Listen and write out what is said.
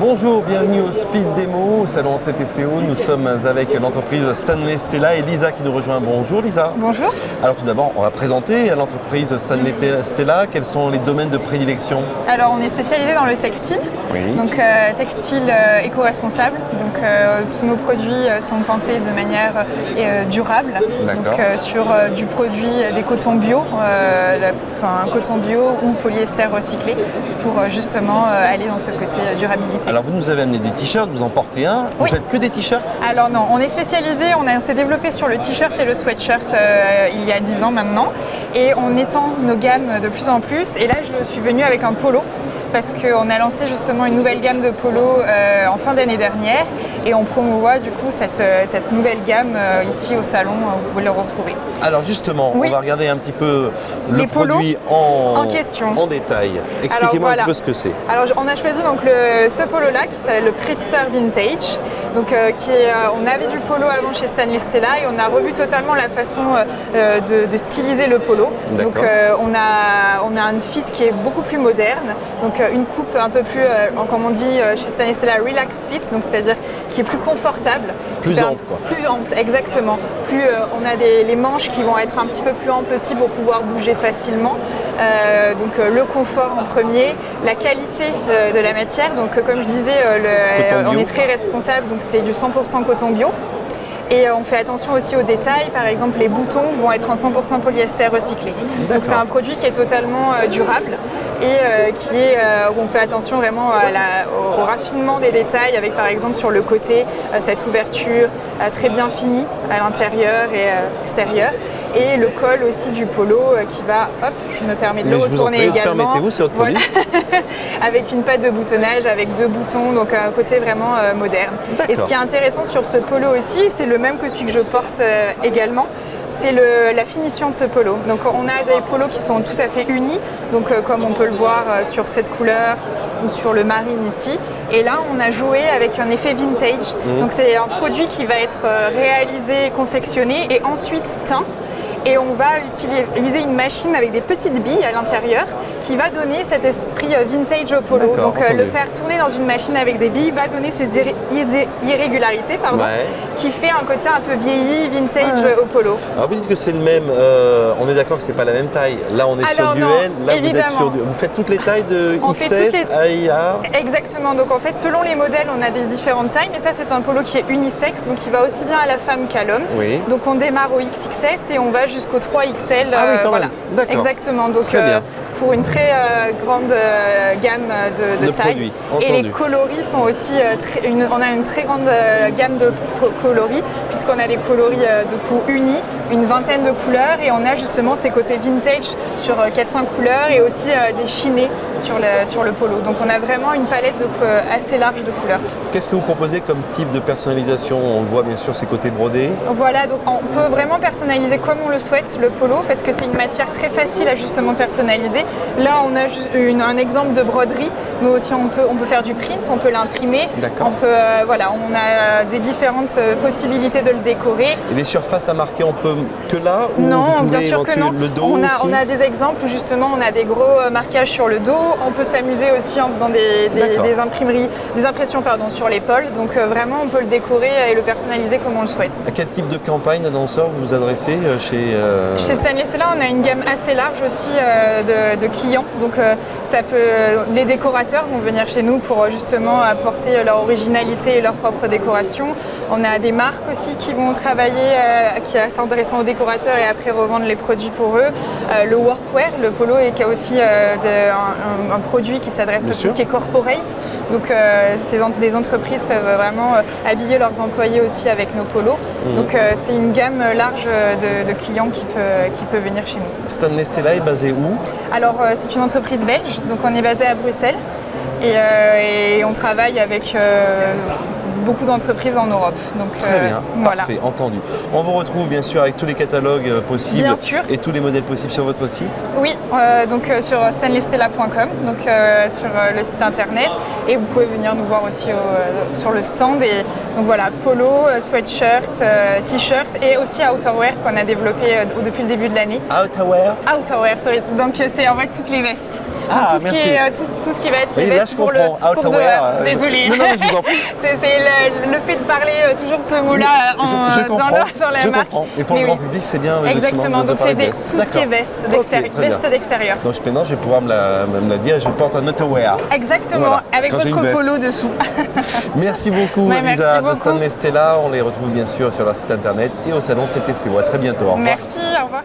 Bonjour, bienvenue au Speed Démo, au salon CTCO. Nous sommes avec l'entreprise Stanley Stella et Lisa qui nous rejoint. Bonjour Lisa. Bonjour. Alors tout d'abord, on va présenter l'entreprise Stanley Stella. Quels sont les domaines de prédilection? Alors on est spécialisé dans le textile, donc textile éco-responsable. Donc tous nos produits sont pensés de manière durable. Donc sur du produit des cotons bio, coton bio ou polyester recyclé pour justement aller dans ce côté durabilité. Alors vous nous avez amené des t-shirts, vous en portez un. Oui. Vous faites que des t-shirts? Alors non, on est spécialisé, on s'est développé sur le t-shirt et le sweatshirt il y a 10 ans maintenant et on étend nos gammes de plus en plus et là je suis venue avec un polo parce qu'on a lancé justement une nouvelle gamme de polo en fin d'année dernière et on promouvoit du coup cette nouvelle gamme ici au salon, vous pouvez le retrouver. Alors justement, on va regarder un petit peu le produit en question, en détail. Expliquez-moi un petit peu ce que c'est. Alors on a choisi donc ce polo-là qui s'appelle le Pripster Vintage. Donc, on avait du polo avant chez Stanley Stella et on a revu totalement la façon de styliser le polo. Donc on a un fit qui est beaucoup plus moderne, donc une coupe un peu plus, comme on dit chez Stanley Stella, relax fit, donc c'est-à-dire qui est plus confortable. Plus ample quoi. Plus ample, exactement. Plus on a les manches qui vont être un petit peu plus amples aussi pour pouvoir bouger facilement. Donc le confort en premier, la qualité de la matière, donc comme je disais, on est très responsable, donc c'est du 100% coton bio. Et on fait attention aussi aux détails, par exemple les boutons vont être en 100% polyester recyclé. Donc c'est un produit qui est totalement durable et où on fait attention vraiment au raffinement des détails avec par exemple sur le côté cette ouverture très bien finie à l'intérieur et extérieur. Et le col aussi du polo qui va, hop, je me permets de le retourner également. Permettez-vous, c'est votre produit. Avec une patte de boutonnage, avec 2 boutons, donc un côté vraiment moderne. Et ce qui est intéressant sur ce polo aussi, c'est le même que celui que je porte également, c'est la finition de ce polo. Donc on a des polos qui sont tout à fait unis, donc comme on peut le voir sur cette couleur ou sur le marine ici. Et là, on a joué avec un effet vintage. Donc c'est un produit qui va être réalisé, confectionné et ensuite teint. Et on va utiliser une machine avec des petites billes à l'intérieur qui va donner cet esprit vintage au polo. Donc le faire tourner dans une machine avec des billes va donner ces irrégularités qui fait un côté un peu vieilli, vintage au polo. Alors vous dites que c'est le même, on est d'accord que c'est pas la même taille. Là on est sur du L, là vous êtes sur du... Vous faites toutes les tailles de XS à IA. Exactement, donc en fait selon les modèles on a des différentes tailles, mais ça c'est un polo qui est unisexe, donc il va aussi bien à la femme qu'à l'homme. Donc on démarre au XXS et on va jusqu'au 3XL. Ah oui, quand même. D'accord. Exactement. Donc, très bien. Pour une très grande gamme de taille. Et les coloris sont aussi, on a une très grande gamme de coloris, puisqu'on a des coloris de coup unis, une vingtaine de couleurs, et on a justement ces côtés vintage sur 4-5 couleurs, et aussi des chinés sur le polo. Donc on a vraiment une palette assez large de couleurs. Qu'est-ce que vous proposez comme type de personnalisation? On voit bien sûr ces côtés brodés. Voilà, donc on peut vraiment personnaliser comme on le souhaite le polo, parce que c'est une matière très facile à justement personnaliser. Là, on a juste un exemple de broderie, mais aussi on peut faire du print, on peut l'imprimer. D'accord. On a des différentes possibilités de le décorer. Et les surfaces à marquer, on peut que là ou non, vous pouvez bien sûr que non. Le dos on a des exemples où justement on a des gros marquages sur le dos. On peut s'amuser aussi en faisant des impressions sur l'épaule. Donc vraiment, on peut le décorer et le personnaliser comme on le souhaite. À quel type de campagne d'annonceurs vous vous adressez Chez Stanley Stella, on a une gamme assez large aussi de clients. Donc les décorateurs vont venir chez nous pour justement apporter leur originalité et leur propre décoration. On a des marques aussi qui vont travailler, s'intéressant aux décorateurs et après revendre les produits pour eux. Le workwear, le polo est aussi un produit qui s'adresse à tout ce qui est corporate. Donc des entreprises peuvent vraiment habiller leurs employés aussi avec nos polos. Donc c'est une gamme large de clients qui peut venir chez nous. Stanley Stella est basé où? Alors c'est une entreprise belge, donc on est basé à Bruxelles et on travaille avec beaucoup d'entreprises en Europe. Donc, très bien, parfait, entendu. On vous retrouve bien sûr avec tous les catalogues possibles et tous les modèles possibles sur votre site. Oui, donc sur stanleystella.com, donc sur le site internet, et vous pouvez venir nous voir aussi sur le stand. Et donc voilà, polo, sweatshirt, t-shirt et aussi outerwear qu'on a développé depuis le début de l'année. Outerwear? Outerwear, sorry. Donc c'est en fait toutes les vestes. tout ce qui va être les vestes pour outerwear. Désolée. Non, je vous en prie. C'est le fait de parler toujours de ce mot-là dans la marque. Comprends. Et pour le grand public, c'est bien exactement. Donc c'est tout ce qui est veste d'extérieur. Donc maintenant, je vais pouvoir me la dire. Je porte un outerwear. Exactement, avec votre polo dessous. Merci beaucoup, Lisa de Stanley Stella. On les retrouve bien sûr sur leur site internet et au salon CTCO. À très bientôt. Au revoir. Merci, au revoir.